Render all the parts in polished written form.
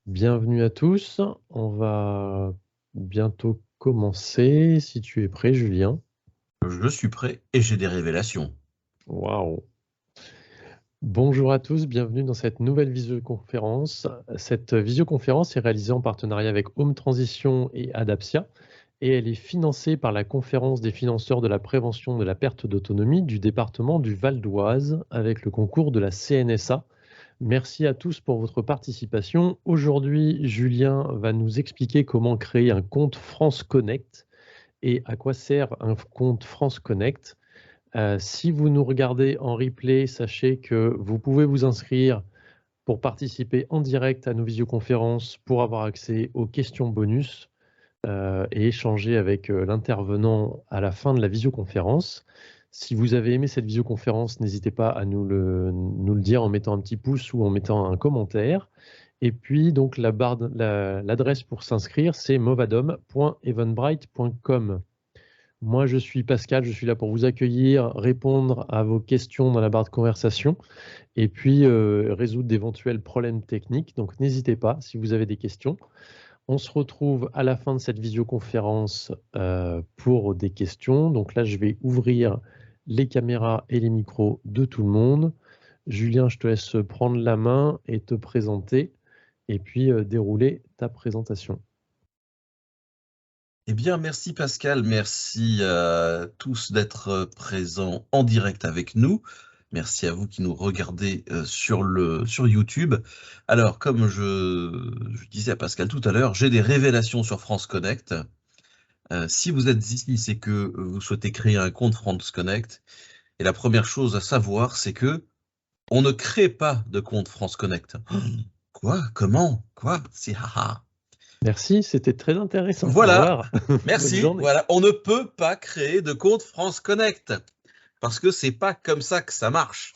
Bienvenue à tous. On va bientôt commencer. Si tu es prêt, Julien. Je suis prêt et j'ai des révélations. Waouh. Bonjour à tous, bienvenue dans cette nouvelle visioconférence. Cette visioconférence est réalisée en partenariat avec Home Transition et Adaptia et elle est financée par la Conférence des financeurs de la prévention de la perte d'autonomie du département du Val d'Oise avec le concours de la CNSA. Merci à tous pour votre participation. Aujourd'hui, Julien va nous expliquer comment créer un compte France Connect et à quoi sert un compte France Connect. Si vous nous regardez en replay, sachez que vous pouvez vous inscrire pour participer en direct à nos visioconférences, pour avoir accès aux questions bonus et échanger avec l'intervenant à la fin de la visioconférence. Si vous avez aimé cette visioconférence, n'hésitez pas à nous le dire en mettant un petit pouce ou en mettant un commentaire. Et puis, donc, l'adresse pour s'inscrire, c'est movadom.eventbrite.com. Moi, je suis Pascal, je suis là pour vous accueillir, répondre à vos questions dans la barre de conversation et puis résoudre d'éventuels problèmes techniques. Donc, n'hésitez pas si vous avez des questions. On se retrouve à la fin de cette visioconférence pour des questions. Donc là, je vais ouvrir les caméras et les micros de tout le monde. Julien, je te laisse prendre la main et te présenter et puis dérouler ta présentation. Eh bien, merci Pascal, merci à tous d'être présents en direct avec nous. Merci à vous qui nous regardez sur YouTube. Alors, comme je disais à Pascal tout à l'heure, j'ai des révélations sur France Connect. Si vous êtes ici, c'est que vous souhaitez créer un compte France Connect. Et la première chose à savoir, c'est que on ne crée pas de compte France Connect. Quoi? Comment? Quoi? C'est haha. Merci, c'était très intéressant. Au Voilà, revoir. Bonne merci. journée. Voilà, on ne peut pas créer de compte France Connect parce que c'est pas comme ça que ça marche.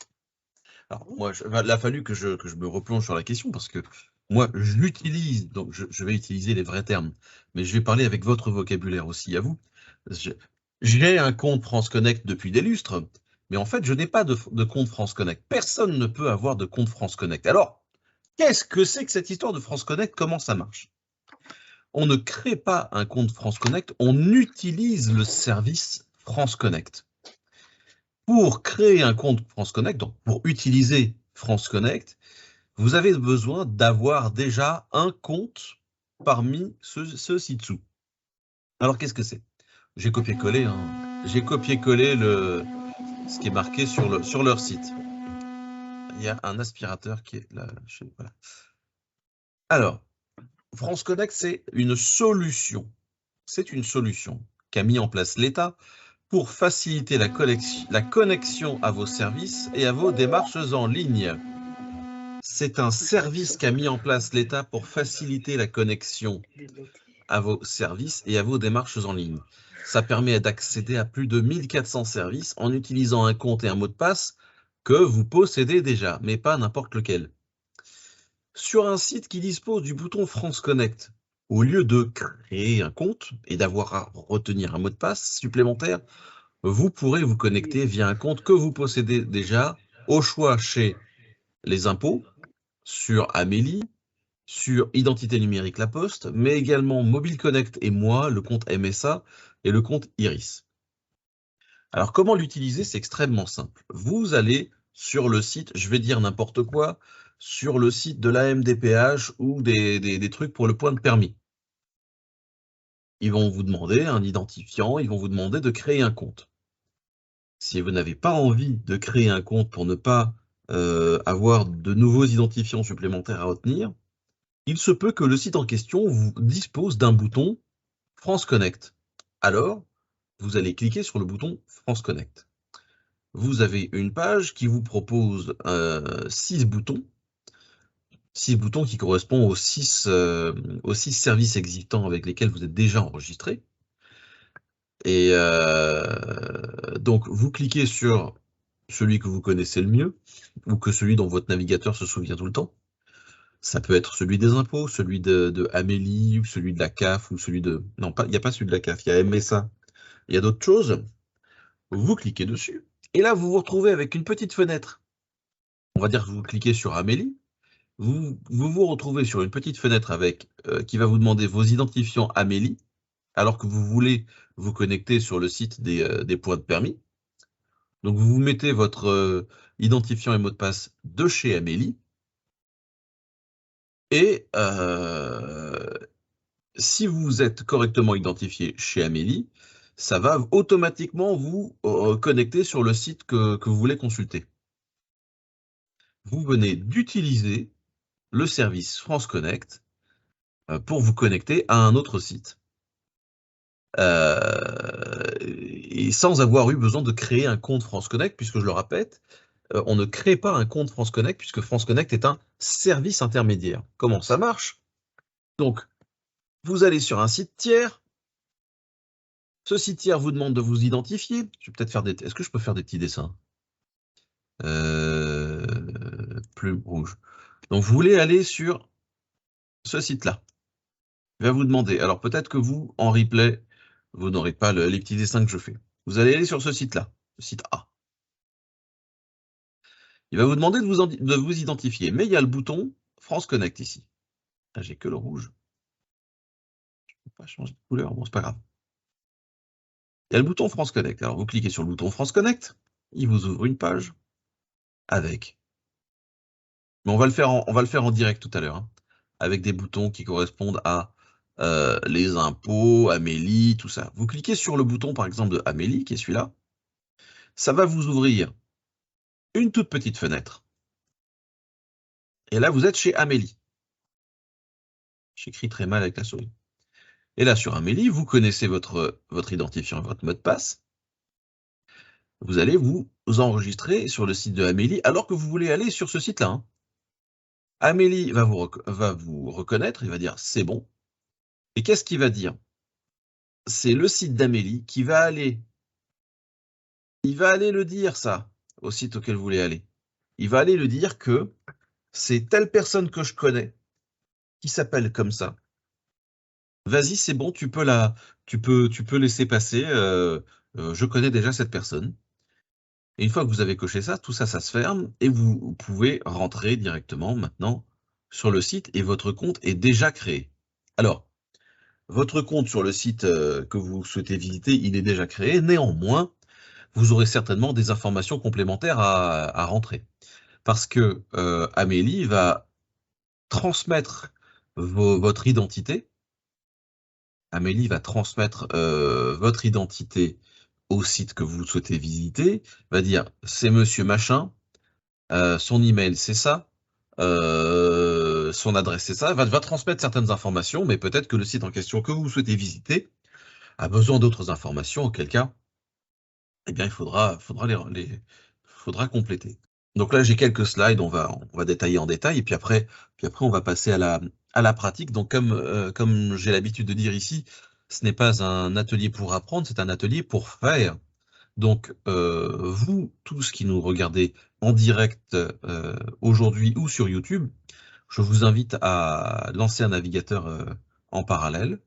Alors moi, il a fallu que je me replonge sur la question parce que moi, je l'utilise, donc je vais utiliser les vrais termes, mais je vais parler avec votre vocabulaire aussi à vous. J'ai un compte France Connect depuis des lustres, mais en fait, je n'ai pas de compte France Connect. Personne ne peut avoir de compte France Connect. Alors, qu'est-ce que c'est que cette histoire de France Connect? Comment ça marche? On ne crée pas un compte France Connect, on utilise le service France Connect. Pour créer un compte France Connect, donc pour utiliser France Connect, vous avez besoin d'avoir déjà un compte parmi ceux ci-dessous. Alors qu'est-ce que c'est? J'ai copié-collé, j'ai copié-collé ce qui est marqué sur leur site. Il y a un aspirateur qui est là. Voilà. Alors, France Connect, c'est une solution. C'est une solution qu'a mis en place l'État pour faciliter la connexion à vos services et à vos démarches en ligne. C'est un service qu'a mis en place l'État pour faciliter la connexion à vos services et à vos démarches en ligne. Ça permet d'accéder à plus de 1400 services en utilisant un compte et un mot de passe que vous possédez déjà, mais pas n'importe lequel. Sur un site qui dispose du bouton France Connect, au lieu de créer un compte et d'avoir à retenir un mot de passe supplémentaire, vous pourrez vous connecter via un compte que vous possédez déjà, au choix chez les impôts, sur Amélie, sur Identité numérique La Poste, mais également Mobile Connect et moi, le compte MSA et le compte Iris. Alors comment l'utiliser? C'est extrêmement simple. Vous allez sur le site, je vais dire n'importe quoi, sur le site de l'AMDPH ou des trucs pour le point de permis. Ils vont vous demander un identifiant, ils vont vous demander de créer un compte. Si vous n'avez pas envie de créer un compte pour ne pas avoir de nouveaux identifiants supplémentaires à retenir, il se peut que le site en question vous dispose d'un bouton France Connect. Alors, vous allez cliquer sur le bouton France Connect. Vous avez une page qui vous propose 6 boutons. 6 boutons qui correspondent aux 6 services existants avec lesquels vous êtes déjà enregistré. Et donc, vous cliquez sur celui que vous connaissez le mieux, ou que celui dont votre navigateur se souvient tout le temps. Ça peut être celui des impôts, celui de Amélie, ou celui de la CAF, ou celui de... Non, il n'y a pas celui de la CAF, il y a MSA. Il y a d'autres choses. Vous cliquez dessus. Et là, vous vous retrouvez avec une petite fenêtre. On va dire que vous cliquez sur Amélie. vous retrouvez sur une petite fenêtre avec qui va vous demander vos identifiants Amélie, alors que vous voulez vous connecter sur le site des points de permis. Donc vous mettez votre identifiant et mot de passe de chez Amélie. Et si vous êtes correctement identifié chez Amélie, ça va automatiquement vous connecter sur le site que vous voulez consulter. Vous venez d'utiliser le service France Connect pour vous connecter à un autre site. Et sans avoir eu besoin de créer un compte France Connect, puisque je le répète, on ne crée pas un compte France Connect, puisque France Connect est un service intermédiaire. Comment ça marche? Donc, vous allez sur un site tiers. Ce site tiers vous demande de vous identifier. Je vais peut-être faire des... Est-ce que je peux faire des petits dessins? Plume rouge. Donc, vous voulez aller sur ce site-là. Il va vous demander. Alors, peut-être que vous, en replay, vous n'aurez pas les petits dessins que je fais. Vous allez aller sur ce site-là, le site A. Il va vous demander de vous identifier. Mais il y a le bouton France Connect ici. Ah, j'ai que le rouge. Je ne peux pas changer de couleur. Bon, c'est pas grave. Il y a le bouton France Connect. Alors, vous cliquez sur le bouton France Connect. Il vous ouvre une page avec. Mais on va le faire en direct tout à l'heure, hein, avec des boutons qui correspondent à les impôts, Amélie, tout ça. Vous cliquez sur le bouton, par exemple, de Amélie, qui est celui-là. Ça va vous ouvrir une toute petite fenêtre. Et là, vous êtes chez Amélie. J'écris très mal avec la souris. Et là, sur Amélie, vous connaissez votre identifiant, votre mot de passe. Vous allez vous enregistrer sur le site de Amélie, alors que vous voulez aller sur ce site-là, hein. Amélie va vous reconnaître, il va dire « c'est bon ». Et qu'est-ce qu'il va dire? C'est le site d'Amélie qui va aller. Il va aller le dire, ça, au site auquel vous voulez aller. Il va aller le dire que c'est telle personne que je connais, qui s'appelle comme ça. Vas-y, c'est bon, tu peux laisser passer. Je connais déjà cette personne. Et une fois que vous avez coché ça, tout ça, ça se ferme et vous pouvez rentrer directement maintenant sur le site et votre compte est déjà créé. Alors, votre compte sur le site que vous souhaitez visiter, il est déjà créé. Néanmoins, vous aurez certainement des informations complémentaires à rentrer. Parce que Amélie va transmettre votre identité. Amélie va transmettre votre identité au site que vous souhaitez visiter, va dire c'est monsieur machin, son email c'est ça, son adresse c'est ça, va transmettre certaines informations, mais peut-être que le site en question que vous souhaitez visiter a besoin d'autres informations, auquel cas, eh bien, il faudra compléter. Donc là, j'ai quelques slides, on va détailler en détail, et puis après on va passer à la pratique. Donc comme j'ai l'habitude de dire ici, ce n'est pas un atelier pour apprendre, c'est un atelier pour faire. Donc vous, tous qui nous regardez en direct aujourd'hui ou sur YouTube, je vous invite à lancer un navigateur en parallèle,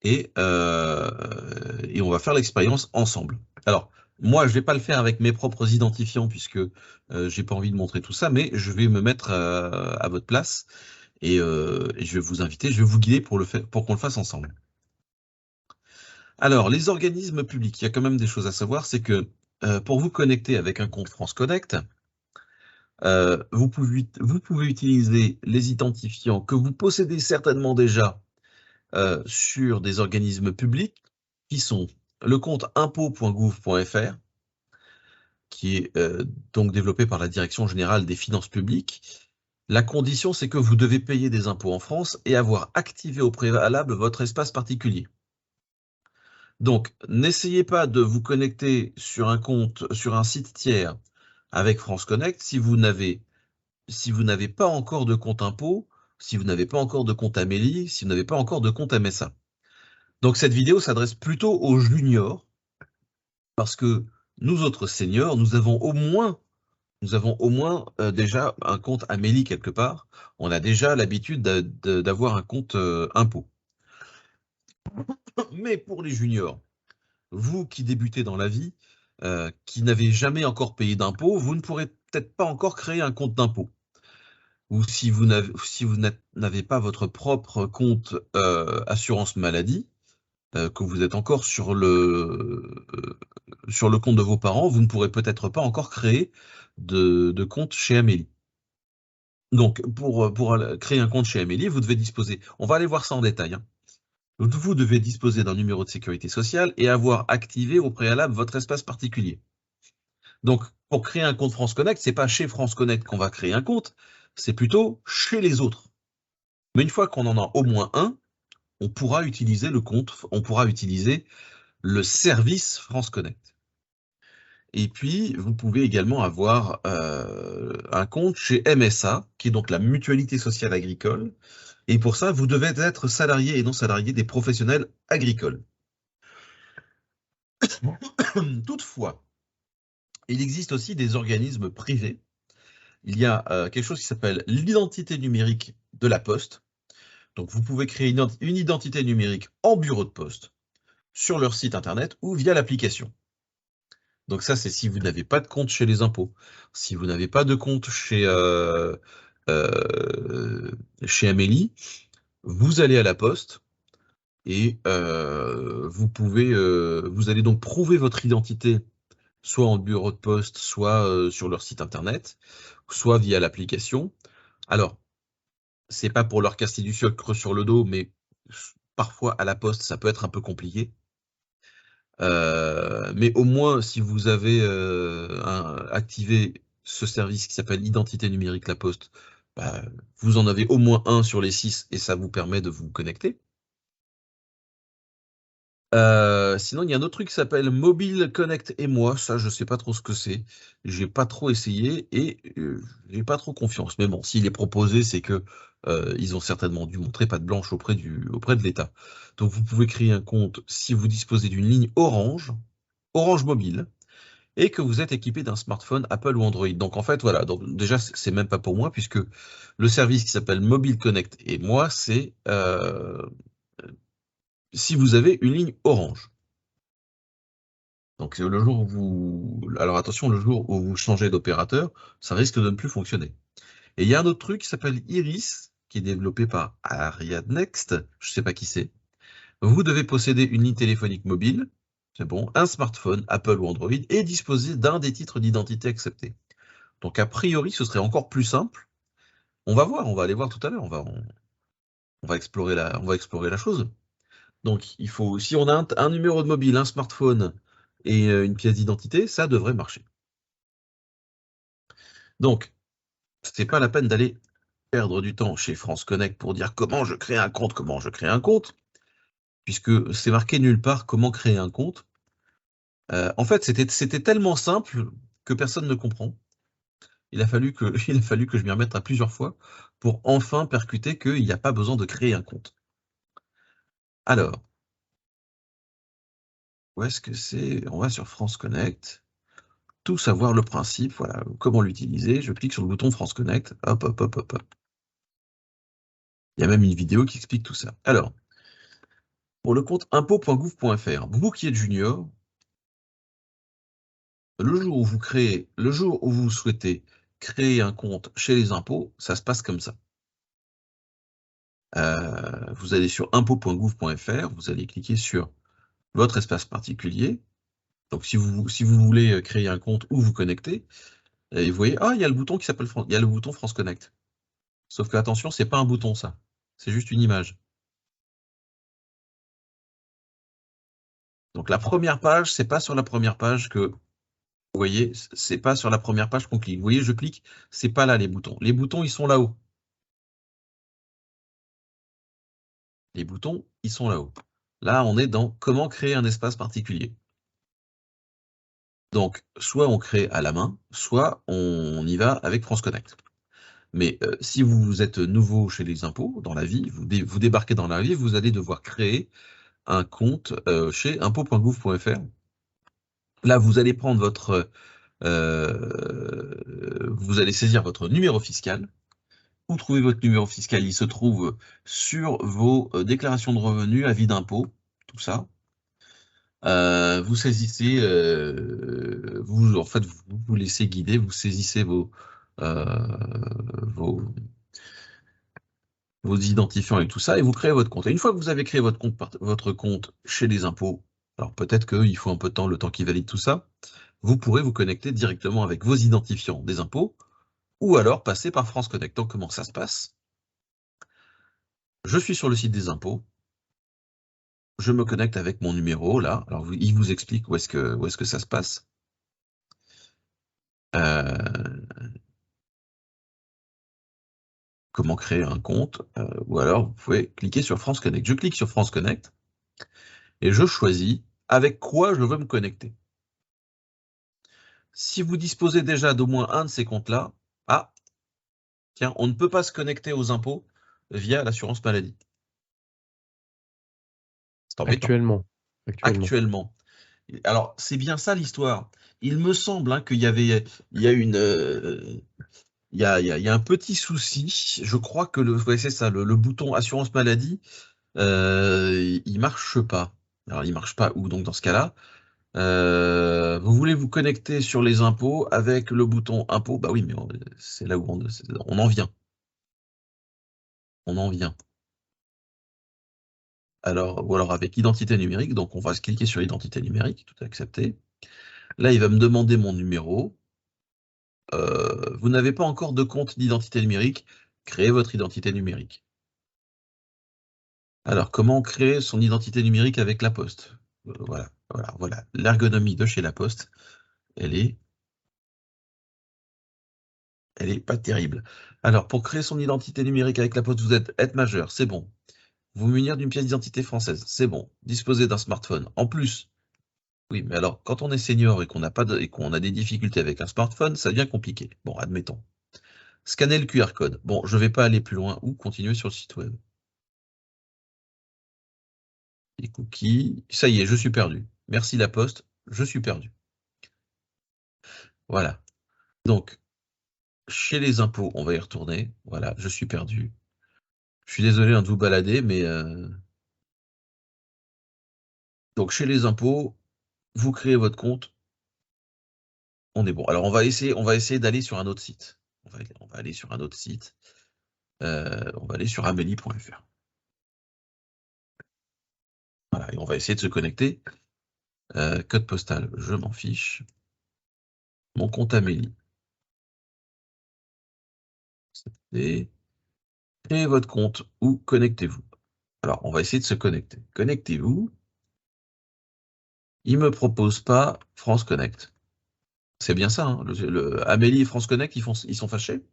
et on va faire l'expérience ensemble. Alors, moi, je ne vais pas le faire avec mes propres identifiants, puisque j'ai pas envie de montrer tout ça, mais je vais me mettre à votre place, et je vais vous inviter, je vais vous guider pour qu'on le fasse ensemble. Alors, les organismes publics, il y a quand même des choses à savoir, c'est que pour vous connecter avec un compte France Connect, vous pouvez utiliser les identifiants que vous possédez certainement déjà sur des organismes publics qui sont le compte impôts.gouv.fr, qui est donc développé par la Direction générale des finances publiques. La condition, c'est que vous devez payer des impôts en France et avoir activé au préalable votre espace particulier. Donc, n'essayez pas de vous connecter sur un compte, sur un site tiers avec France Connect si vous n'avez pas encore de compte impôt, si vous n'avez pas encore de compte Amélie, si vous n'avez pas encore de compte MSA. Donc cette vidéo s'adresse plutôt aux juniors, parce que nous autres seniors, nous avons au moins déjà un compte Amélie quelque part. On a déjà l'habitude d'avoir un compte impôt. Mais pour les juniors, vous qui débutez dans la vie, qui n'avez jamais encore payé d'impôt, vous ne pourrez peut-être pas encore créer un compte d'impôt. ou si vous n'avez pas votre propre compte assurance maladie, que vous êtes encore sur le compte de vos parents, vous ne pourrez peut-être pas encore créer de compte chez Amélie. Donc, pour créer un compte chez Amélie, vous devez disposer, on va aller voir ça en détail, hein. Vous devez disposer d'un numéro de sécurité sociale et avoir activé au préalable votre espace particulier. Donc, pour créer un compte France Connect, c'est pas chez France Connect qu'on va créer un compte, c'est plutôt chez les autres. Mais une fois qu'on en a au moins un, on pourra utiliser le compte, on pourra utiliser le service France Connect. Et puis, vous pouvez également avoir un compte chez MSA, qui est donc la Mutualité Sociale Agricole. Et pour ça, vous devez être salarié et non salarié des professionnels agricoles. Toutefois, il existe aussi des organismes privés. Il y a quelque chose qui s'appelle l'identité numérique de la Poste. Donc, vous pouvez créer une identité numérique en bureau de poste, sur leur site internet ou via l'application. Donc ça, c'est si vous n'avez pas de compte chez les impôts. Si vous n'avez pas de compte chez Amélie, vous allez à la Poste et vous allez donc prouver votre identité soit en bureau de poste, soit sur leur site internet, soit via l'application. Alors, c'est pas pour leur casser du sucre sur le dos, mais parfois à la Poste, ça peut être un peu compliqué. Mais au moins, si vous avez activé ce service qui s'appelle Identité numérique La Poste, bah, vous en avez au moins un sur les 6 et ça vous permet de vous connecter. Sinon, il y a un autre truc qui s'appelle Mobile Connect et moi. Ça, je sais pas trop ce que c'est. J'ai pas trop essayé et j'ai pas trop confiance. Mais bon, s'il est proposé, c'est que ils ont certainement dû montrer patte blanche auprès de l'État. Donc, vous pouvez créer un compte si vous disposez d'une ligne Orange Mobile, et que vous êtes équipé d'un smartphone Apple ou Android. Donc en fait, voilà, donc déjà, c'est même pas pour moi, puisque le service qui s'appelle Mobile Connect et moi, c'est si vous avez une ligne Orange. Donc le jour où alors attention, le jour où vous changez d'opérateur, ça risque de ne plus fonctionner. Et il y a un autre truc qui s'appelle Iris, qui est développé par Ariad Next, je sais pas qui c'est. Vous devez posséder une ligne téléphonique mobile, c'est bon, un smartphone Apple ou Android, et disposer d'un des titres d'identité acceptés. Donc a priori, ce serait encore plus simple. On va voir, on va aller voir tout à l'heure, on va explorer la chose. Donc il faut, si on a un numéro de mobile, un smartphone et une pièce d'identité, ça devrait marcher. Donc, c'est pas la peine d'aller perdre du temps chez France Connect pour dire comment je crée un compte, puisque c'est marqué nulle part comment créer un compte. En fait, c'était tellement simple que personne ne comprend. Il a fallu que je m'y remette à plusieurs fois pour enfin percuter qu'il n'y a pas besoin de créer un compte. Alors, où est-ce que c'est? On va sur France Connect. Tout savoir le principe, voilà, comment l'utiliser. Je clique sur le bouton France Connect. Hop, hop, hop, hop, hop. Il y a même une vidéo qui explique tout ça. Alors, pour le compte impôt.gouv.fr, vous qui êtes junior, le jour où vous souhaitez créer un compte chez les impôts, ça se passe comme ça. Vous allez sur impôt.gouv.fr, vous allez cliquer sur votre espace particulier. Donc, si vous voulez créer un compte ou vous connecter, et vous voyez, ah, il y a le bouton qui s'appelle il y a le bouton France Connect. Sauf que attention, c'est pas un bouton ça, c'est juste une image. Donc la première page, c'est pas sur la première page que vous voyez, c'est pas sur la première page qu'on clique. Vous voyez, je clique, c'est pas là les boutons. Les boutons, ils sont là-haut. Les boutons, ils sont là-haut. Là, on est dans comment créer un espace particulier. Donc, soit on crée à la main, soit on y va avec France Connect. Mais si vous êtes nouveau chez les impôts, dans la vie, vous débarquez dans la vie, vous allez devoir créer un compte chez impôt.gouv.fr. Là, vous allez prendre vous allez saisir votre numéro fiscal. Où trouvez votre numéro fiscal? Il se trouve sur vos déclarations de revenus, avis d'impôt, tout ça. Vous saisissez, en fait, vous vous laissez guider, vous saisissez vos vos identifiants et tout ça, et vous créez votre compte. Et une fois que vous avez créé votre compte chez les impôts, alors peut-être qu'il faut un peu de temps, le temps qu'ils valident tout ça, vous pourrez vous connecter directement avec vos identifiants des impôts, ou alors passer par France Connect. Donc comment ça se passe? Je suis sur le site des impôts, je me connecte avec mon numéro, là. Alors il vous explique où est-ce que ça se passe. Comment créer un compte, ou alors vous pouvez cliquer sur France Connect. Je clique sur France Connect, et je choisis avec quoi je veux me connecter. Si vous disposez déjà d'au moins un de ces comptes-là, ah, tiens, on ne peut pas se connecter aux impôts via l'assurance maladie. C'est embêtant. Actuellement. Actuellement. Alors, c'est bien ça l'histoire. Il me semble qu'il y avait, il y a une, il y a un petit souci. Je crois que ouais, c'est ça, le bouton assurance maladie, il marche pas. Alors, il marche pas où? Donc, dans ce cas-là, vous voulez vous connecter sur les impôts avec le bouton impôts? Bah oui, mais c'est là où on en vient. On en vient. Alors, ou alors avec identité numérique, donc on va se cliquer sur identité numérique, tout accepté. Là, il va me demander mon numéro. Vous n'avez pas encore de compte d'identité numérique, créez votre identité numérique. Alors, comment créer son identité numérique avec La Poste? Voilà. L'ergonomie de chez La Poste, elle est pas terrible. Alors, pour créer son identité numérique avec La Poste, vous êtes majeur, c'est bon. Vous munir d'une pièce d'identité française, c'est bon. Disposer d'un smartphone. En plus, oui, mais alors, quand on est senior et qu'on a des difficultés avec un smartphone, ça devient compliqué. Bon, admettons. Scanner le QR code. Bon, je ne vais pas aller plus loin ou continuer sur le site web. Les cookies. Ça y est, je suis perdu. Merci La Poste, je suis perdu. Voilà. Donc, chez les impôts, on va y retourner. Voilà, je suis perdu. Je suis désolé de vous balader, mais... Donc, chez les impôts, vous créez votre compte. On est bon. Alors, on va essayer d'aller sur un autre site. On va aller sur un autre site. On va aller sur amélie.fr. Voilà, et on va essayer de se connecter. Code postal, je m'en fiche. Mon compte Amélie. Et créez votre compte ou connectez-vous. Alors, on va essayer de se connecter. Connectez-vous. Il ne me propose pas France Connect. C'est bien ça, hein, Amélie et France Connect, ils sont fâchés?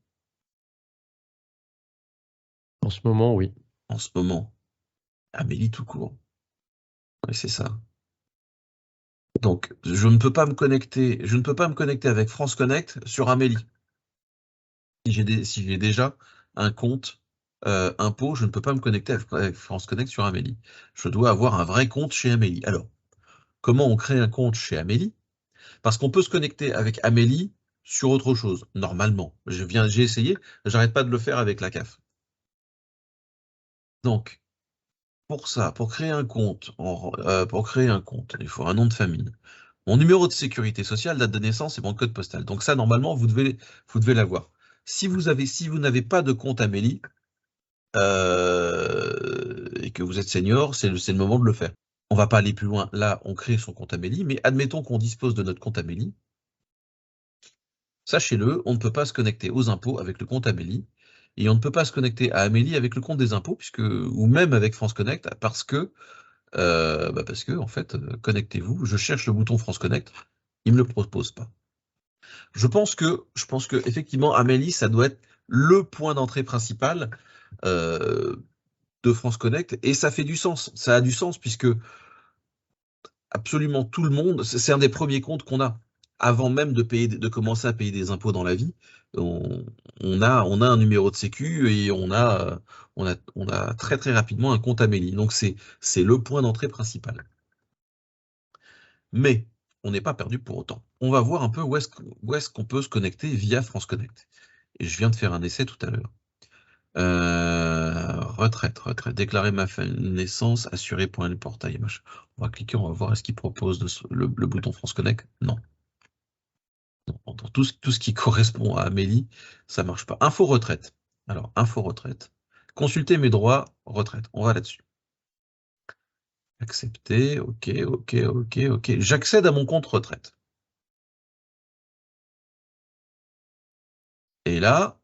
En ce moment, oui. En ce moment. Amélie tout court. Oui, c'est ça. Donc, je ne peux pas me connecter avec France Connect sur Amélie. Si j'ai déjà un compte impôt, je ne peux pas me connecter avec France Connect sur Amélie. Je dois avoir un vrai compte chez Amélie. Alors, comment on crée un compte chez Amélie? Parce qu'on peut se connecter avec Amélie sur autre chose, normalement. J'ai essayé, j'arrête pas de le faire avec la CAF. Donc, pour ça, pour créer un compte, il faut un nom de famille. Mon numéro de sécurité sociale, date de naissance et mon code postal. Donc ça, normalement, vous devez l'avoir. Si vous n'avez pas de compte Amélie, et que vous êtes senior, c'est le moment de le faire. On va pas aller plus loin. Là, on crée son compte Amélie, mais admettons qu'on dispose de notre compte Amélie. Sachez-le, on ne peut pas se connecter aux impôts avec le compte Amélie, et on ne peut pas se connecter à Amélie avec le compte des impôts, ou même avec France Connect, parce que, en fait, connectez-vous, je cherche le bouton France Connect, il ne me le propose pas. Je pense que effectivement, Amélie, ça doit être le point d'entrée principal de France Connect, et ça fait du sens. Ça a du sens puisque absolument tout le monde, c'est un des premiers comptes qu'on a. Avant même de commencer à payer des impôts dans la vie, on a un numéro de sécu et on a très très rapidement un compte Amélie. Donc c'est le point d'entrée principal. Mais on n'est pas perdu pour autant. On va voir un peu où est-ce qu'on peut se connecter via France Connect. Et je viens de faire un essai tout à l'heure. Retraite, déclarer ma naissance, assurer point le portail, machin. On va cliquer, on va voir est-ce qu'il propose le bouton France Connect. Non. Tout ce qui correspond à Amélie, ça marche pas. Info retraite. Alors, info retraite. Consulter mes droits retraite. On va là-dessus. Accepter, ok, ok, ok, ok. J'accède à mon compte retraite. Et là,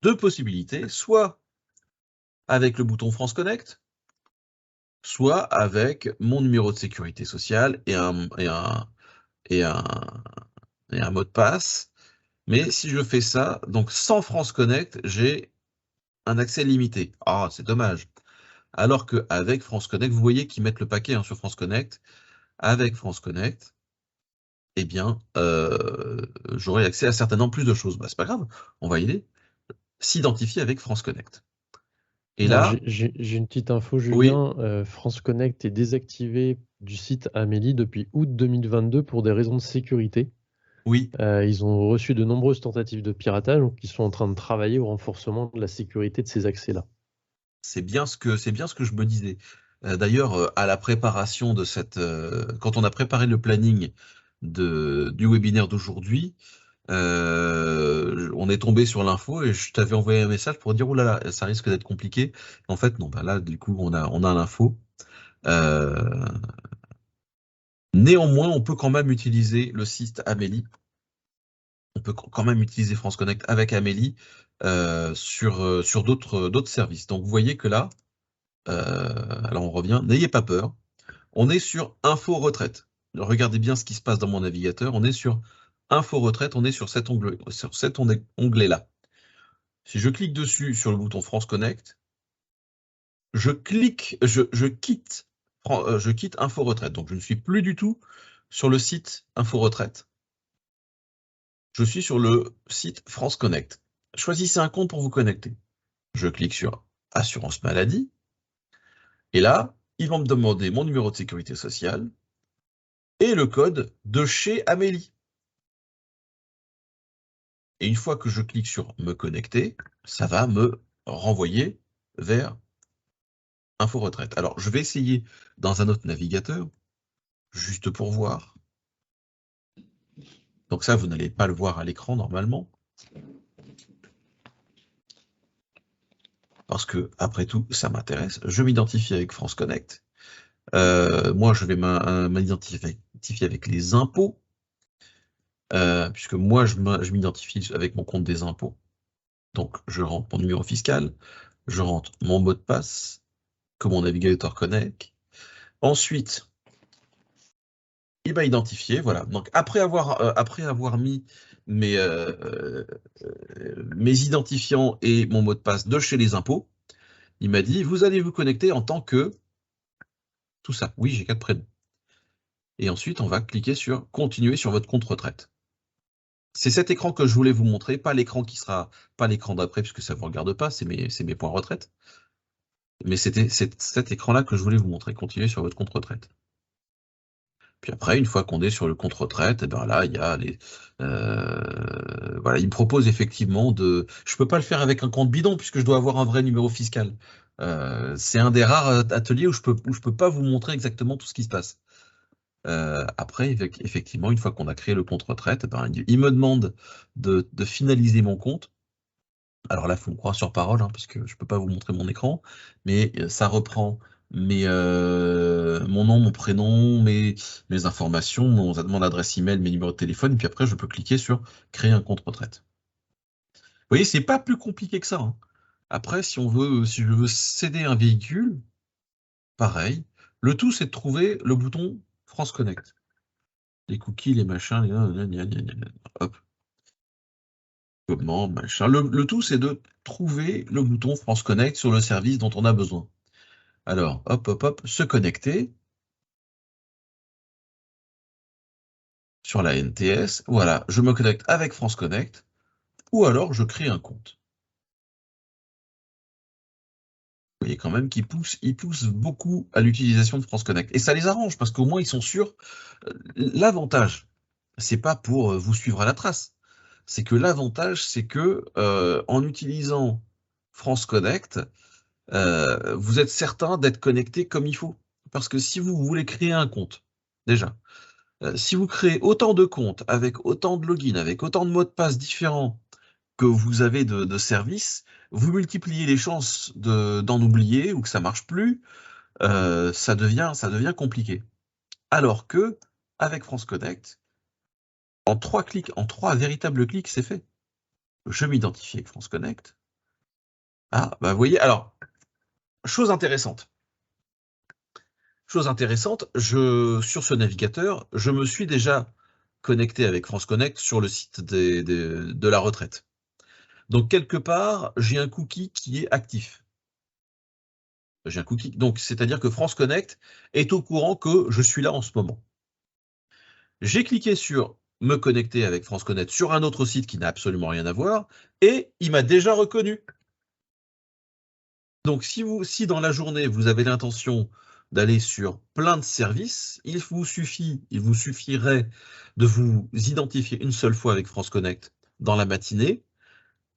deux possibilités, soit avec le bouton France Connect, soit avec mon numéro de sécurité sociale et un mot de passe. Mais si je fais ça, donc sans France Connect, j'ai un accès limité. Ah, c'est dommage. Alors qu'avec France Connect, vous voyez qu'ils mettent le paquet sur France Connect. Avec France Connect, eh bien, j'aurai accès à certainement plus de choses. Bah, c'est pas grave, on va y aller. S'identifier avec France Connect. Et Alors, là, j'ai une petite info, oui, Julien. France Connect est désactivé du site Amélie depuis août 2022 pour des raisons de sécurité. oui, Ils ont reçu de nombreuses tentatives de piratage, donc ils sont en train de travailler au renforcement de la sécurité de ces accès-là. c'est bien ce que je me disais. D'ailleurs, à la préparation de quand on a préparé le planning du webinaire d'aujourd'hui, on est tombé sur l'info et je t'avais envoyé un message pour dire, oh là là, ça risque d'être compliqué. En fait, non, bah là, du coup, on a l'info. Euh, Néanmoins, on peut quand même utiliser le site Amélie. On peut quand même utiliser France Connect avec Amélie sur d'autres services. Donc, vous voyez que là, alors on revient, n'ayez pas peur. On est sur Info Retraite. Regardez bien ce qui se passe dans mon navigateur. On est sur Info Retraite, on est sur cet onglet-là. Si je clique dessus sur le bouton France Connect, je quitte Info Retraite. Donc, je ne suis plus du tout sur le site Info Retraite. Je suis sur le site France Connect. Choisissez un compte pour vous connecter. Je clique sur Assurance maladie. Et là, ils vont me demander mon numéro de sécurité sociale et le code de chez Amélie. Et une fois que je clique sur me connecter, ça va me renvoyer vers Info Retraite. Alors, je vais essayer dans un autre navigateur, juste pour voir. Donc ça, vous n'allez pas le voir à l'écran normalement. Parce que, après tout, ça m'intéresse. Je m'identifie avec France Connect. Moi, je vais m'identifier avec les impôts, puisque moi, je m'identifie avec mon compte des impôts. Donc, je rentre mon numéro fiscal, je rentre mon mot de passe, que mon navigateur connaît. Ensuite, il m'a identifié, voilà. Donc, après avoir mis mes identifiants et mon mot de passe de chez les impôts, il m'a dit, vous allez vous connecter en tant que tout ça. Oui, j'ai 4 prénoms. Et ensuite, on va cliquer sur continuer sur votre compte retraite. C'est cet écran que je voulais vous montrer, pas l'écran pas l'écran d'après, puisque ça ne vous regarde pas, c'est mes points retraite. Mais c'est cet écran-là que je voulais vous montrer, continuer sur votre compte retraite. Puis après, une fois qu'on est sur le compte retraite, et ben là, il y a voilà, il me propose effectivement de. Je peux pas le faire avec un compte bidon puisque je dois avoir un vrai numéro fiscal. C'est un des rares ateliers où je peux pas vous montrer exactement tout ce qui se passe. Après, effectivement, une fois qu'on a créé le compte retraite, ben, il me demande de finaliser mon compte. Alors là, il faut me croire sur parole, parce que je ne peux pas vous montrer mon écran, mais ça reprend mon nom, mon prénom, mes informations, mon adresse email, mes numéros de téléphone, et puis après, je peux cliquer sur créer un compte retraite. Vous voyez, c'est pas plus compliqué que ça. Après, si je veux céder un véhicule, pareil. Le tout, c'est de trouver le bouton France Connect. Les cookies, les machins, hop. Comment, machin. Le tout, c'est de trouver le bouton France Connect sur le service dont on a besoin. Alors, hop, hop, hop, se connecter sur la NTS. Voilà, je me connecte avec France Connect ou alors je crée un compte. Vous voyez quand même ils poussent beaucoup à l'utilisation de France Connect. Et ça les arrange parce qu'au moins ils sont sûrs. L'avantage, c'est pas pour vous suivre à la trace. C'est que l'avantage, c'est que en utilisant France Connect, vous êtes certain d'être connecté comme il faut. Parce que si vous voulez créer un compte, déjà, si vous créez autant de comptes, avec autant de logins, avec autant de mots de passe différents, que vous avez de services, vous multipliez les chances d'en oublier ou que ça marche plus, ça devient compliqué. Alors que avec France Connect, en 3 clics, en 3 véritables clics, c'est fait. Je m'identifie avec France Connect. Ah, bah vous voyez, alors, chose intéressante. Chose intéressante, sur ce navigateur, je me suis déjà connecté avec France Connect sur le site de la retraite. Donc, quelque part, j'ai un cookie qui est actif. J'ai un cookie, donc c'est-à-dire que France Connect est au courant que je suis là en ce moment. J'ai cliqué sur me connecter avec France Connect sur un autre site qui n'a absolument rien à voir, et il m'a déjà reconnu. Donc si dans la journée vous avez l'intention d'aller sur plein de services, il vous suffirait de vous identifier une seule fois avec France Connect dans la matinée,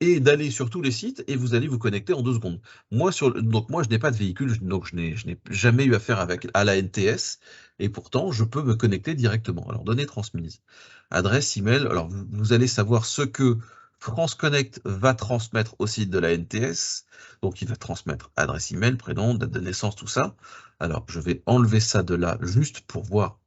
et d'aller sur tous les sites et vous allez vous connecter en 2 secondes. Donc moi je n'ai pas de véhicule, donc je n'ai jamais eu affaire à la NTS, et pourtant je peux me connecter directement. Alors données transmises, adresse email, alors vous allez savoir ce que France Connect va transmettre au site de la NTS, donc il va transmettre adresse email, prénom, date de naissance, tout ça. Alors je vais enlever ça de là juste pour voir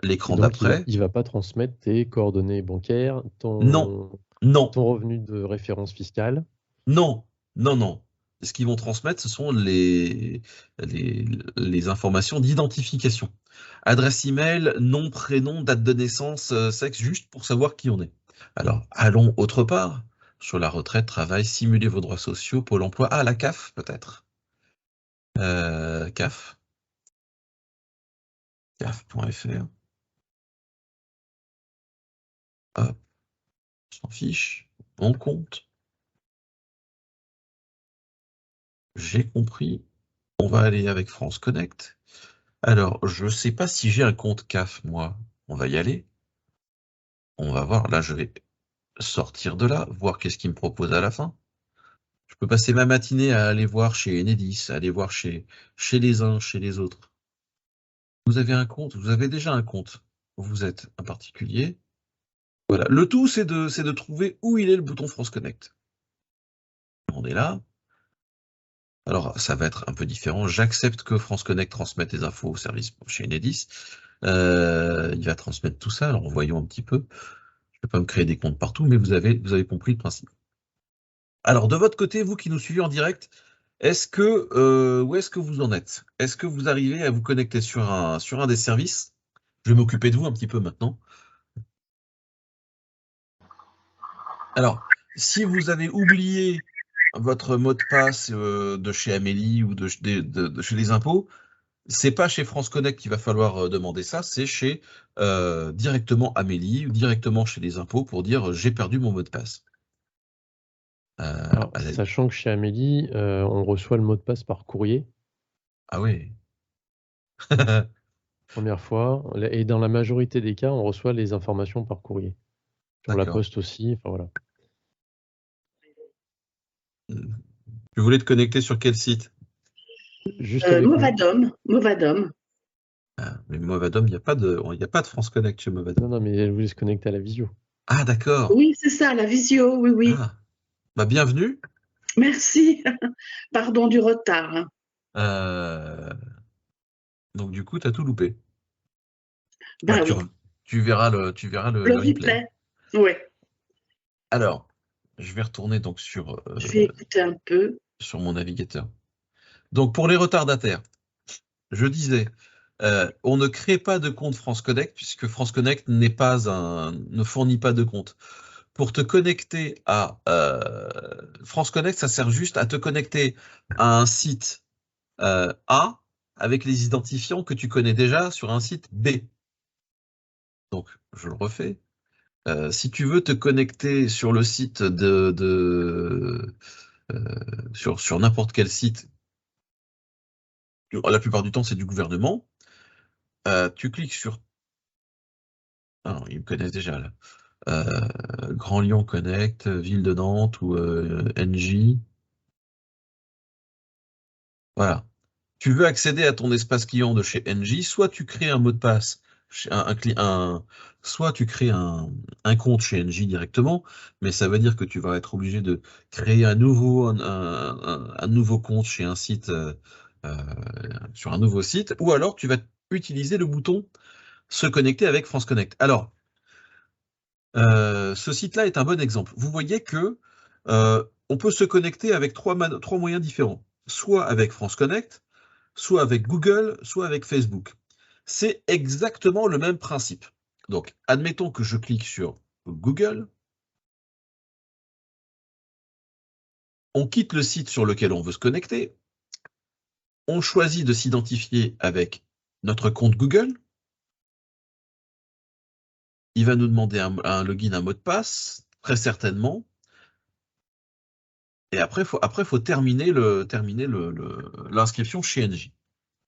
l'écran Donc, d'après. il va pas transmettre tes coordonnées bancaires, Non, non. ton revenu de référence fiscale. Non, non, non. Ce qu'ils vont transmettre, ce sont les informations d'identification. Adresse email, nom, prénom, date de naissance, sexe, juste pour savoir qui on est. Alors, allons autre part. Sur la retraite, travail, simuler vos droits sociaux, Pôle emploi. Ah, la CAF, peut-être. CAF. CAF.fr. Hop, on s'en fiche. On compte. J'ai compris. On va aller avec France Connect. Alors, je ne sais pas si j'ai un compte CAF, moi. On va y aller. On va voir. Là, je vais sortir de là, voir qu'est-ce qu'il me propose à la fin. Je peux passer ma matinée à aller voir chez Enedis, à aller voir chez les uns, chez les autres. Vous avez un compte, vous avez déjà un compte. Vous êtes un particulier. Voilà. Le tout, c'est de trouver où il est le bouton France Connect. On est là. Alors, ça va être un peu différent. J'accepte que France Connect transmette les infos au service chez Enedis. Il va transmettre tout ça. Alors, voyons un petit peu. Je ne vais pas me créer des comptes partout, mais vous avez compris le principe. Alors, de votre côté, vous qui nous suivez en direct, où est-ce que vous en êtes? Est-ce que vous arrivez à vous connecter sur un des services? Je vais m'occuper de vous un petit peu maintenant. Alors, si vous avez oublié votre mot de passe de chez Amélie ou de chez les impôts, c'est pas chez France Connect qu'il va falloir demander ça, c'est chez directement Amélie ou directement chez les impôts pour dire j'ai perdu mon mot de passe. Alors, sachant que chez Amélie, on reçoit le mot de passe par courrier. Ah oui. Première fois. Et dans la majorité des cas, on reçoit les informations par courrier. Sur la poste aussi, enfin voilà. Tu voulais te connecter sur quel site? Juste avec Movadom. Ah, mais Movadom, il n'y a pas de France Connect chez Movadom. Non, mais elle voulait se connecter à la visio. Ah, d'accord. Oui, c'est ça, la visio, oui. Ah. Bah, bienvenue. Merci. Pardon du retard. Donc, du coup, tu as tout loupé. Bah, oui. Tu verras le replay. Oui. Alors, je vais retourner donc sur... je vais écouter un peu. Sur mon navigateur. Donc, pour les retardataires, je disais, on ne crée pas de compte France Connect puisque France Connect ne fournit pas de compte. Pour te connecter à France Connect, ça sert juste à te connecter à un site A avec les identifiants que tu connais déjà sur un site B. Donc, je le refais. Si tu veux te connecter sur le site sur n'importe quel site, la plupart du temps c'est du gouvernement, tu cliques sur... Ah non, ils me connaissent déjà là. Grand Lyon Connect, Ville de Nantes ou NJ. Voilà. Tu veux accéder à ton espace client de chez NJ, soit tu crées un mot de passe soit tu crées un compte chez Engie directement, mais ça veut dire que tu vas être obligé de créer un nouveau compte chez un site, sur un nouveau site, ou alors tu vas utiliser le bouton se connecter avec France Connect. Alors, ce site-là est un bon exemple. Vous voyez que on peut se connecter avec trois moyens différents, soit avec France Connect, soit avec Google, soit avec Facebook. C'est exactement le même principe. Donc, admettons que je clique sur Google. On quitte le site sur lequel on veut se connecter. On choisit de s'identifier avec notre compte Google. Il va nous demander un login, un mot de passe, très certainement. Et après, faut terminer l'inscription chez Engie.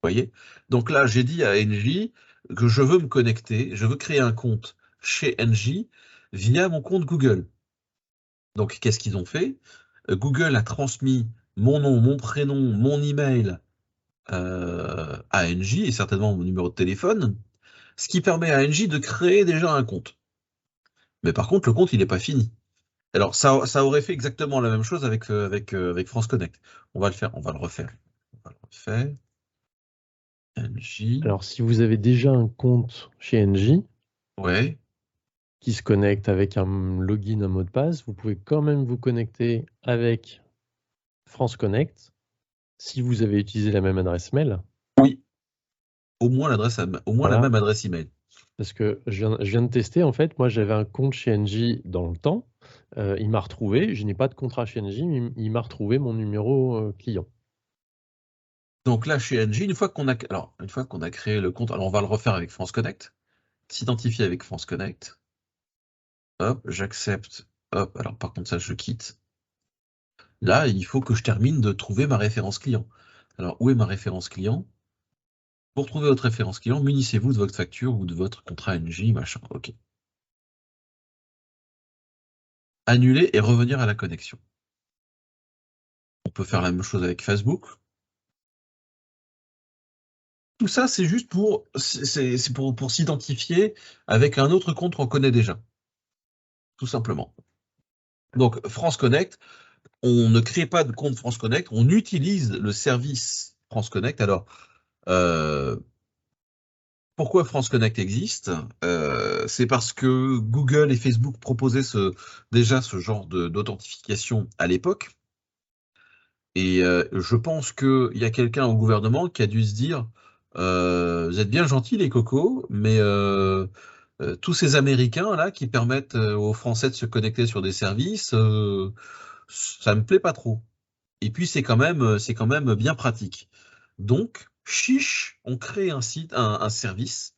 Vous voyez? Donc là, j'ai dit à Engie que je veux me connecter, je veux créer un compte chez Engie via mon compte Google. Donc, qu'est-ce qu'ils ont fait? Google a transmis mon nom, mon prénom, mon email à Engie et certainement mon numéro de téléphone, ce qui permet à Engie de créer déjà un compte. Mais par contre, le compte, il n'est pas fini. Alors, ça aurait fait exactement la même chose avec France Connect. On va le faire, on va le refaire. On va le refaire. Engie. Alors, si vous avez déjà un compte chez Engie Ouais. qui se connecte avec un login, un mot de passe, vous pouvez quand même vous connecter avec France Connect si vous avez utilisé la même adresse mail. Oui. Au moins la même adresse email. Parce que je viens de tester, en fait, moi j'avais un compte chez Engie dans le temps, il m'a retrouvé, je n'ai pas de contrat chez Engie, mais il m'a retrouvé mon numéro client. Donc là, chez Engie, une fois qu'on a créé le compte, alors on va le refaire avec France Connect, s'identifier avec France Connect. Hop, j'accepte. Hop, alors par contre ça, je quitte. Là, il faut que je termine de trouver ma référence client. Alors, où est ma référence client? Pour trouver votre référence client, munissez-vous de votre facture ou de votre contrat Engie, machin. OK. Annuler et revenir à la connexion. On peut faire la même chose avec Facebook. Tout ça, c'est juste pour s'identifier avec un autre compte qu'on connaît déjà. Tout simplement. Donc, France Connect, on ne crée pas de compte France Connect, on utilise le service France Connect. Alors, pourquoi France Connect existe? C'est parce que Google et Facebook proposaient déjà ce genre d'authentification à l'époque. Et je pense qu'il y a quelqu'un au gouvernement qui a dû se dire vous êtes bien gentils les cocos, mais tous ces Américains là qui permettent aux Français de se connecter sur des services, ça me plaît pas trop. Et puis c'est quand même bien pratique. Donc, chiche, on crée un site, un service,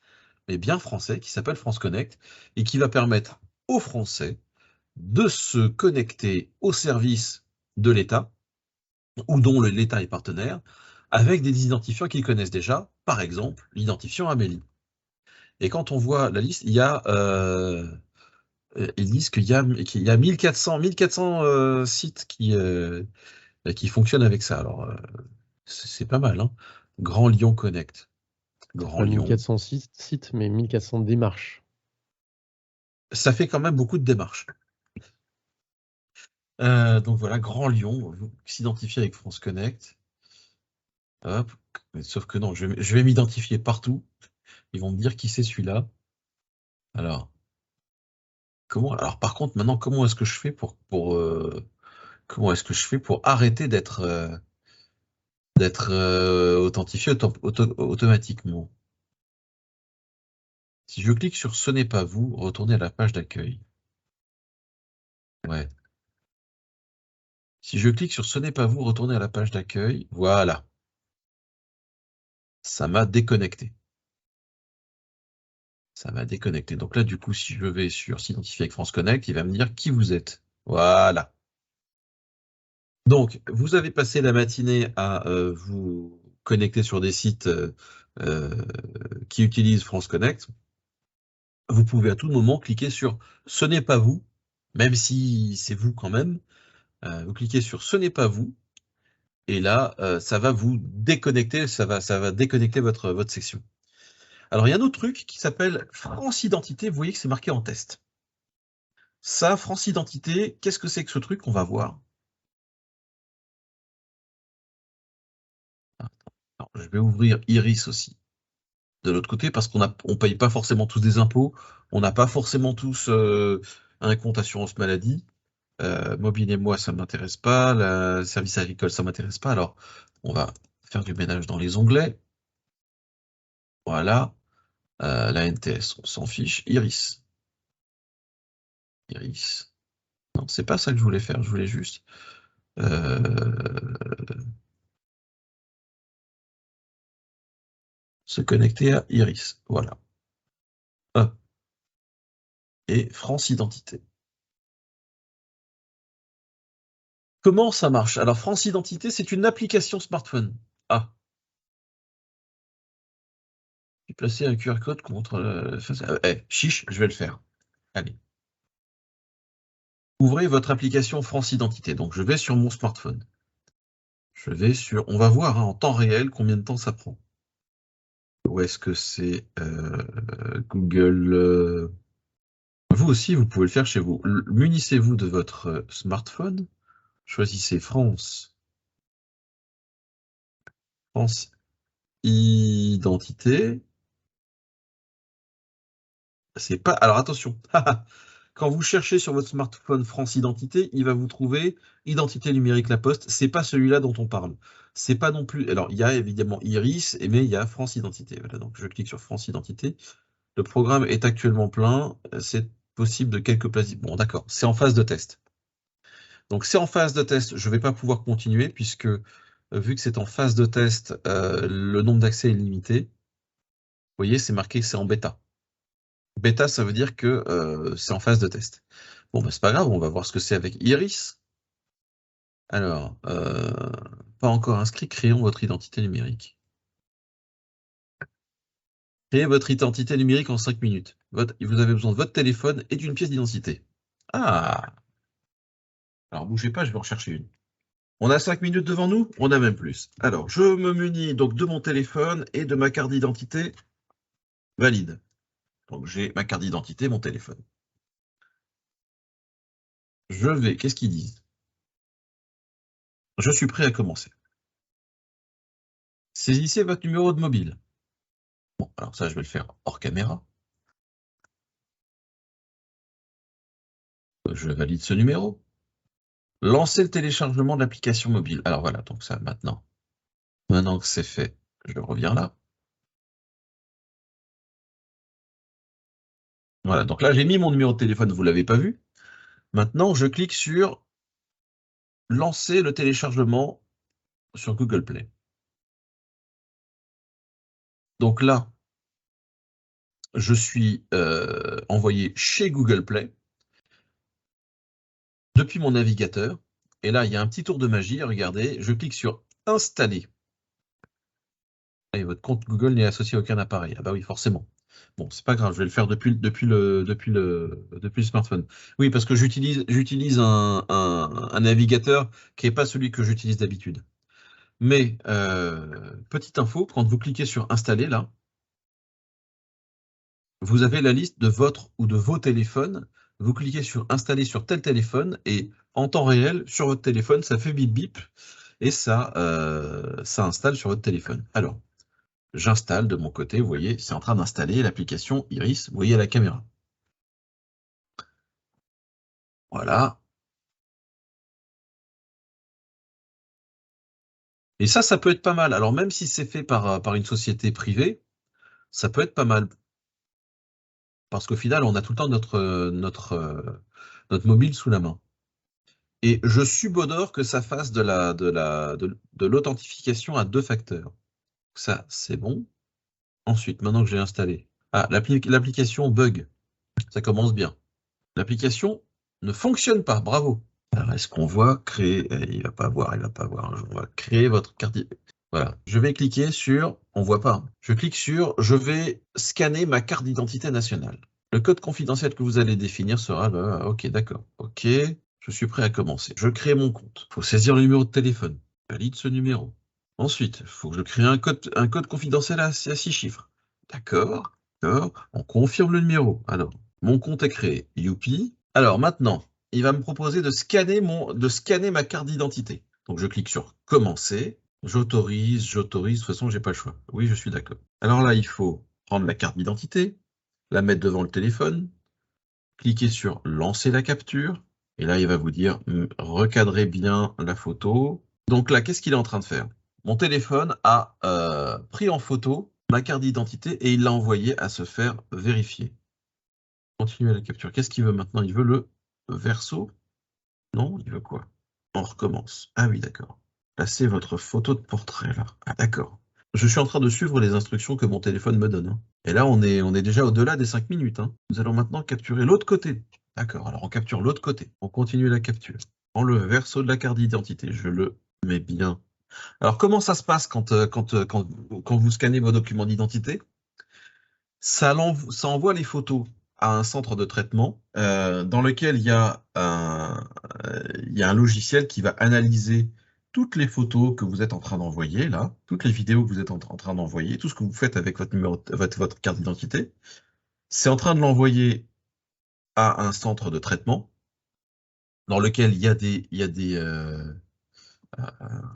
mais bien français, qui s'appelle France Connect, et qui va permettre aux Français de se connecter au service de l'État, ou dont l'État est partenaire, avec des identifiants qu'ils connaissent déjà, par exemple l'identifiant Amélie. Et quand on voit la liste, ils disent qu'il y a 1400 sites qui fonctionnent avec ça. Alors, c'est pas mal, hein. Grand Lyon Connect. Grand Pas Lyon. 1400 sites, mais 1400 démarches. Ça fait quand même beaucoup de démarches. Donc voilà, Grand Lyon, s'identifier avec France Connect. Hop. Sauf que non, je vais m'identifier partout. Ils vont me dire qui c'est celui-là. Alors, alors par contre, maintenant, comment est-ce que je fais pour arrêter d'être authentifié automatiquement? Si je clique sur ce n'est pas vous, retournez à la page d'accueil. Ouais. Si je clique sur ce n'est pas vous, retournez à la page d'accueil. Voilà. Ça m'a déconnecté. Ça m'a déconnecté. Donc là, du coup, si je vais sur s'identifier avec France Connect, il va me dire qui vous êtes. Voilà. Donc, vous avez passé la matinée à vous connecter sur des sites qui utilisent France Connect. Vous pouvez à tout moment cliquer sur « Ce n'est pas vous », même si c'est vous quand même. Vous cliquez sur « Ce n'est pas vous » et là, ça va vous déconnecter, ça va déconnecter votre section. Alors, il y a un autre truc qui s'appelle France Identité. Vous voyez que c'est marqué en test. Ça, France Identité, qu'est-ce que c'est que ce truc? On va voir. Alors, je vais ouvrir Iris aussi. De l'autre côté, parce qu'on ne paye pas forcément tous des impôts. On n'a pas forcément tous un compte assurance maladie. Mobile et moi, ça ne m'intéresse pas. Le service agricole, ça ne m'intéresse pas. Alors, on va faire du ménage dans les onglets. Voilà. La NTS, on s'en fiche. Iris. Iris. Non, c'est pas ça que je voulais faire. Je voulais juste... se connecter à Iris. Voilà. Hop. Et France Identité. Comment ça marche? Alors, France Identité, c'est une application smartphone. Ah. Placer un QR code contre... chiche, je vais le faire. Allez. Ouvrez votre application France Identité. Donc, je vais sur mon smartphone. Je vais sur... On va voir en temps réel combien de temps ça prend. Où est-ce que c'est Google Vous aussi, vous pouvez le faire chez vous. Munissez-vous de votre smartphone. Choisissez France Identité. C'est pas... Alors attention. Quand vous cherchez sur votre smartphone France Identité, il va vous trouver Identité numérique La Poste. C'est pas celui-là dont on parle. C'est pas non plus... Alors, il y a évidemment Iris, mais il y a France Identité. Voilà, donc je clique sur France Identité. Le programme est actuellement plein. C'est possible de quelques places. Bon, d'accord. C'est en phase de test. Donc, c'est en phase de test. Je ne vais pas pouvoir continuer puisque, vu que c'est en phase de test, le nombre d'accès est limité. Vous voyez, c'est marqué, c'est en bêta. Bêta, ça veut dire que c'est en phase de test. Bon, bah, c'est pas grave, on va voir ce que c'est avec Iris. Alors, pas encore inscrit, créons votre identité numérique. Créez votre identité numérique en 5 minutes. Vous avez besoin de votre téléphone et d'une pièce d'identité. Ah! Alors, bougez pas, je vais en chercher une. On a 5 minutes devant nous? On a même plus. Alors, je me munis donc de mon téléphone et de ma carte d'identité valide. Donc, j'ai ma carte d'identité, mon téléphone. Je vais... Qu'est-ce qu'ils disent? Je suis prêt à commencer. Saisissez votre numéro de mobile. Bon, alors ça, je vais le faire hors caméra. Je valide ce numéro. Lancez le téléchargement de l'application mobile. Alors voilà, donc ça, maintenant que c'est fait, je reviens là. Voilà, donc là, j'ai mis mon numéro de téléphone, vous ne l'avez pas vu. Maintenant, je clique sur lancer le téléchargement sur Google Play. Donc là, je suis envoyé chez Google Play depuis mon navigateur. Et là, il y a un petit tour de magie. Regardez, je clique sur installer. Et votre compte Google n'est associé à aucun appareil. Ah bah oui, forcément. Bon, c'est pas grave, je vais le faire depuis le smartphone. Oui, parce que j'utilise un navigateur qui n'est pas celui que j'utilise d'habitude. Mais, petite info, quand vous cliquez sur installer, là, vous avez la liste de votre ou de vos téléphones. Vous cliquez sur installer sur tel téléphone et en temps réel, sur votre téléphone, ça fait bip bip et ça installe sur votre téléphone. Alors, j'installe de mon côté, vous voyez, c'est en train d'installer l'application Iris, vous voyez à la caméra. Voilà. Et ça peut être pas mal. Alors même si c'est fait par une société privée, ça peut être pas mal. Parce qu'au final, on a tout le temps notre mobile sous la main. Et je subodore que ça fasse de l'authentification à 2 facteurs. Ça, c'est bon. Ensuite, maintenant que j'ai installé. Ah, l'application bug. Ça commence bien. L'application ne fonctionne pas. Bravo. Alors, est-ce qu'on voit créer... Il va pas voir. On va créer votre carte. Voilà. Je vais cliquer sur... On voit pas. Je clique sur... Je vais scanner ma carte d'identité nationale. Le code confidentiel que vous allez définir sera... ok, d'accord. Ok. Je suis prêt à commencer. Je crée mon compte. Il faut saisir le numéro de téléphone. Valide ce numéro. Ensuite, il faut que je crée un code confidentiel à 6 chiffres. D'accord, d'accord. On confirme le numéro. Alors, mon compte est créé. Youpi. Alors maintenant, il va me proposer de scanner ma carte d'identité. Donc je clique sur commencer. J'autorise. De toute façon, j'ai pas le choix. Oui, je suis d'accord. Alors là, il faut prendre la carte d'identité, la mettre devant le téléphone, cliquer sur lancer la capture. Et là, il va vous dire recadrez bien la photo. Donc là, qu'est-ce qu'il est en train de faire? Mon téléphone a pris en photo ma carte d'identité et il l'a envoyé à se faire vérifier. Continuer la capture. Qu'est-ce qu'il veut maintenant? Il veut le verso? Non, il veut quoi? On recommence. Ah oui, d'accord. Placez votre photo de portrait là. Ah d'accord. Je suis en train de suivre les instructions que mon téléphone me donne. Et là, on est déjà au-delà des 5 minutes. Nous allons maintenant capturer l'autre côté. D'accord, alors on capture l'autre côté. On continue la capture. Prends le verso de la carte d'identité. Je le mets bien. Alors, comment ça se passe quand vous scannez vos documents d'identité? Ça envoie les photos à un centre de traitement dans lequel il y a un logiciel qui va analyser toutes les photos que vous êtes en train d'envoyer, là, toutes les vidéos que vous êtes en train d'envoyer, tout ce que vous faites avec votre numéro, votre carte d'identité. C'est en train de l'envoyer à un centre de traitement dans lequel il y a des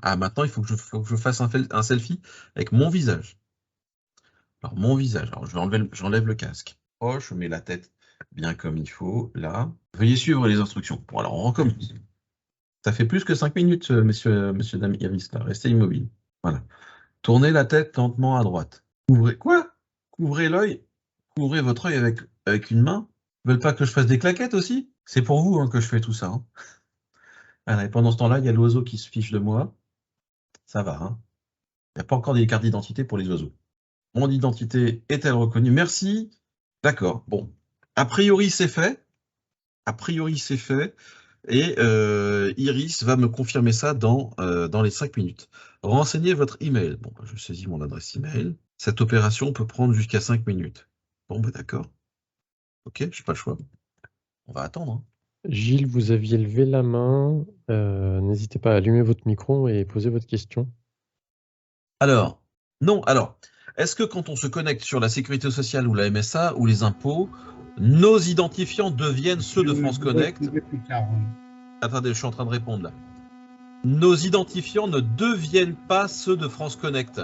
maintenant, il faut que je fasse un selfie avec mon visage. Alors, mon visage. Alors, j'enlève le casque. Oh, je mets la tête bien comme il faut, là. Veuillez suivre les instructions. Bon, alors, on recommence. Ça fait plus que 5 minutes, monsieur Damiris, là. Restez immobile. Voilà. Tournez la tête lentement à droite. Couvrez. Quoi? Couvrez l'œil. Couvrez votre œil avec une main. Ils veulent pas que je fasse des claquettes aussi? C'est pour vous que je fais tout ça. Voilà, et pendant ce temps-là, il y a l'oiseau qui se fiche de moi. Ça va. Il n'y a pas encore des cartes d'identité pour les oiseaux. Mon identité est-elle reconnue? Merci. D'accord. Bon. A priori, c'est fait. A priori, c'est fait. Et Iris va me confirmer ça dans les 5 minutes. Renseignez votre email. Bon, je saisis mon adresse email. Cette opération peut prendre jusqu'à 5 minutes. Bon, d'accord. Ok, je n'ai pas le choix. On va attendre. Gilles, vous aviez levé la main. N'hésitez pas à allumer votre micro et poser votre question. Alors, non, alors, est-ce que quand on se connecte sur la sécurité sociale ou la MSA ou les impôts, nos identifiants deviennent ceux de France Connect? Attendez, je suis en train de répondre là. Nos identifiants ne deviennent pas ceux de France Connect,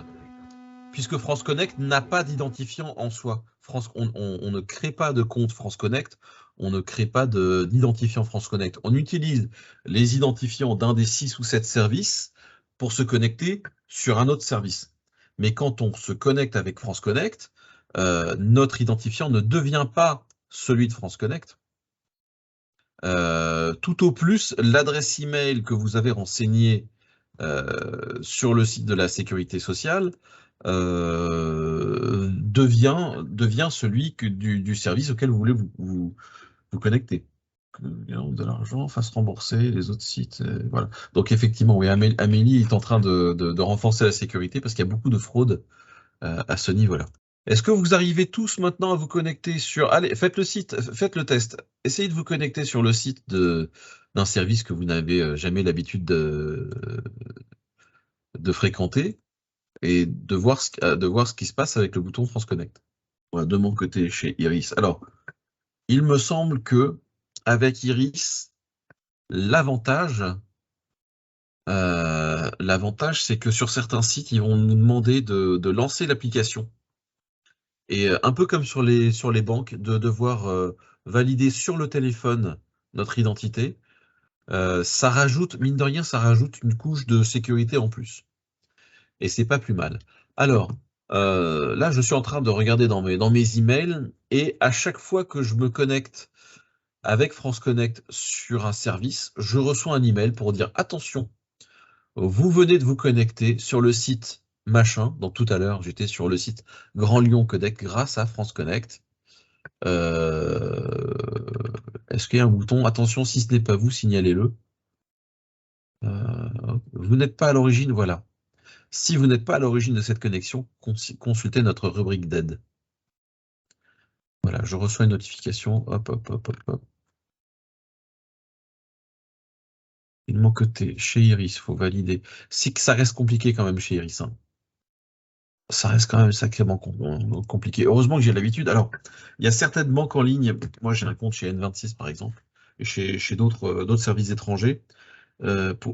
puisque France Connect n'a pas d'identifiant en soi. On ne crée pas de compte France Connect, on ne crée pas d'identifiant France Connect. On utilise les identifiants d'un des 6 ou 7 services pour se connecter sur un autre service. Mais quand on se connecte avec France Connect, notre identifiant ne devient pas celui de France Connect. Tout au plus, l'adresse email que vous avez renseignée sur le site de la sécurité sociale devient celui du service auquel vous voulez vous connecter. De l'argent, fasse rembourser les autres sites. Voilà. Donc effectivement, oui, Amélie est en train de renforcer la sécurité parce qu'il y a beaucoup de fraude à ce niveau-là. Est-ce que vous arrivez tous maintenant à vous connecter sur... Allez, faites le test. Essayez de vous connecter sur le site d'un service que vous n'avez jamais l'habitude de fréquenter et de voir ce qui se passe avec le bouton France Connect. Voilà, de mon côté, chez Iris. Alors, il me semble que avec Iris, l'avantage, c'est que sur certains sites, ils vont nous demander de lancer l'application. Et un peu comme sur les banques, de devoir valider sur le téléphone notre identité, ça rajoute, mine de rien, ça rajoute une couche de sécurité en plus. Et c'est pas plus mal. Alors, là, je suis en train de regarder dans mes emails, et à chaque fois que je me connecte avec France Connect sur un service, je reçois un email pour dire attention, vous venez de vous connecter sur le site machin. Donc tout à l'heure, j'étais sur le site Grand Lyon Connect grâce à France Connect. Est-ce qu'il y a un bouton attention, si ce n'est pas vous, signalez-le. Vous n'êtes pas à l'origine, voilà. Si vous n'êtes pas à l'origine de cette connexion, consultez notre rubrique d'aide. Voilà, je reçois une notification. Hop, hop, hop, hop, hop. Et de mon côté, chez Iris, il faut valider. C'est que ça reste compliqué quand même chez Iris. Ça reste quand même sacrément compliqué. Heureusement que j'ai l'habitude. Alors, il y a certaines banques en ligne. Moi, j'ai un compte chez N26, par exemple, et chez d'autres services étrangers,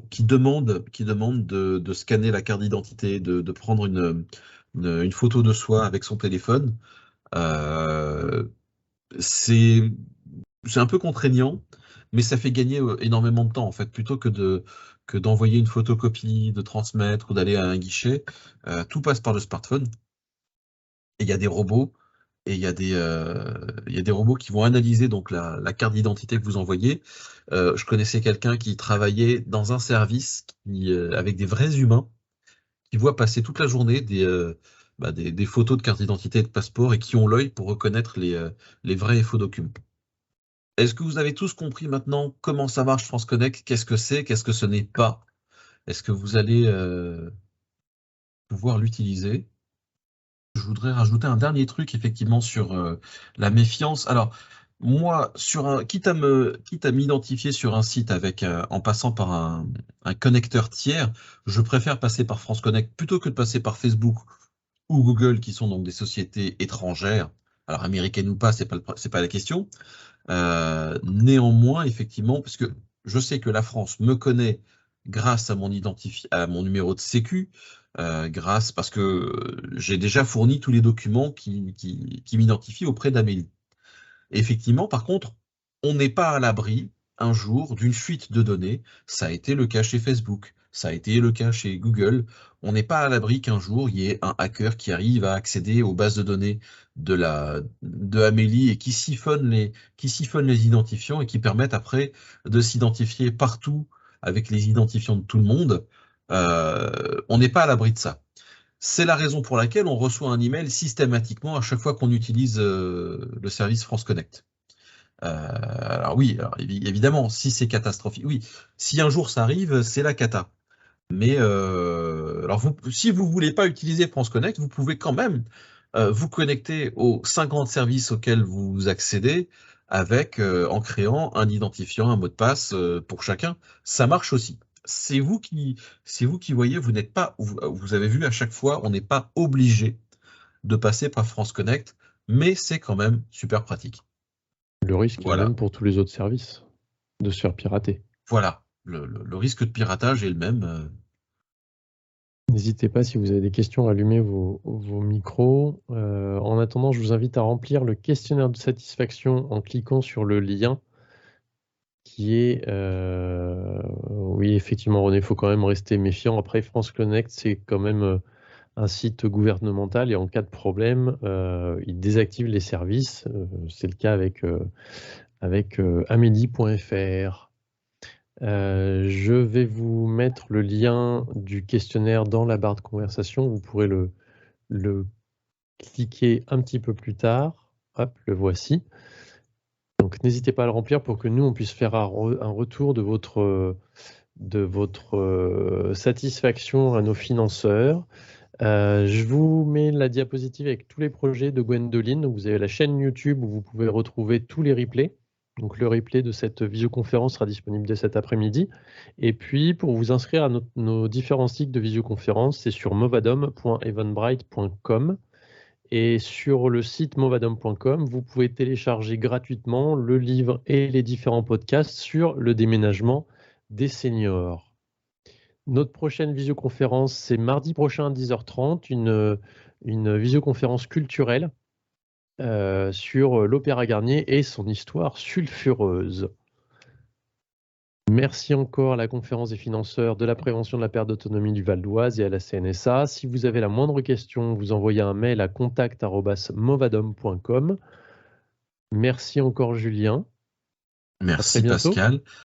qui demandent de scanner la carte d'identité, de prendre une photo de soi avec son téléphone. Euh, c'est un peu contraignant, mais ça fait gagner énormément de temps, en fait, plutôt que d'envoyer une photocopie, de transmettre ou d'aller à un guichet. Tout passe par le smartphone. Et il y a des robots, et il y a des robots qui vont analyser donc la carte d'identité que vous envoyez. Je connaissais quelqu'un qui travaillait dans un service avec des vrais humains qui voient passer toute la journée des photos de carte d'identité et de passeport et qui ont l'œil pour reconnaître les vrais et faux documents. Est-ce que vous avez tous compris maintenant comment ça marche France Connect? Qu'est-ce que c'est? Qu'est-ce que ce n'est pas? Est-ce que vous allez pouvoir l'utiliser? Je voudrais rajouter un dernier truc effectivement sur la méfiance. Alors, moi, quitte à m'identifier sur un site en passant par un connecteur tiers, je préfère passer par France Connect plutôt que de passer par Facebook ou Google, qui sont donc des sociétés étrangères. Alors, américaines ou pas, c'est pas la question. Néanmoins, effectivement, parce que je sais que la France me connaît grâce à à mon numéro de sécu, parce que j'ai déjà fourni tous les documents qui m'identifient auprès d'Amélie. Et effectivement, par contre, on n'est pas à l'abri un jour d'une fuite de données. Ça a été le cas chez Facebook, ça a été le cas chez Google. On n'est pas à l'abri qu'un jour il y ait un hacker qui arrive à accéder aux bases de données de Amélie et qui siphonne les identifiants et qui permettent après de s'identifier partout avec les identifiants de tout le monde. On n'est pas à l'abri de ça. C'est la raison pour laquelle on reçoit un email systématiquement à chaque fois qu'on utilise le service France Connect. Alors oui, évidemment, si c'est catastrophique, oui, si un jour ça arrive, c'est la cata. Mais alors si vous voulez pas utiliser France Connect, vous pouvez quand même vous connecter aux 50 services auxquels vous accédez en créant un identifiant, un mot de passe pour chacun. Ça marche aussi. C'est vous qui voyez, vous avez vu à chaque fois, on n'est pas obligé de passer par France Connect, mais c'est quand même super pratique. Le risque est le Voilà. même pour tous les autres services, de se faire pirater. Voilà, le risque de piratage est le même. N'hésitez pas, si vous avez des questions, à allumer vos micros. En attendant, je vous invite à remplir le questionnaire de satisfaction en cliquant sur le lien qui est... oui, effectivement, René, il faut quand même rester méfiant. Après, France Connect, c'est quand même un site gouvernemental et en cas de problème, il désactive les services. C'est le cas avec amélie.fr. Je vais vous mettre le lien du questionnaire dans la barre de conversation. Vous pourrez le cliquer un petit peu plus tard. Hop, le voici. Donc n'hésitez pas à le remplir pour que nous, on puisse faire un retour de votre satisfaction à nos financeurs. Je vous mets la diapositive avec tous les projets de Gwendoline. Donc, vous avez la chaîne YouTube où vous pouvez retrouver tous les replays. Donc le replay de cette visioconférence sera disponible dès cet après-midi. Et puis pour vous inscrire à nos différents cycles de visioconférence, c'est sur movadom.eventbrite.com. Et sur le site movadom.com, vous pouvez télécharger gratuitement le livre et les différents podcasts sur le déménagement des seniors. Notre prochaine visioconférence, c'est mardi prochain à 10h30, une visioconférence culturelle sur l'Opéra Garnier et son histoire sulfureuse. Merci encore à la conférence des financeurs de la prévention de la perte d'autonomie du Val d'Oise et à la CNSA. Si vous avez la moindre question, vous envoyez un mail à contact@movadom.com. Merci encore Julien. Merci Pascal.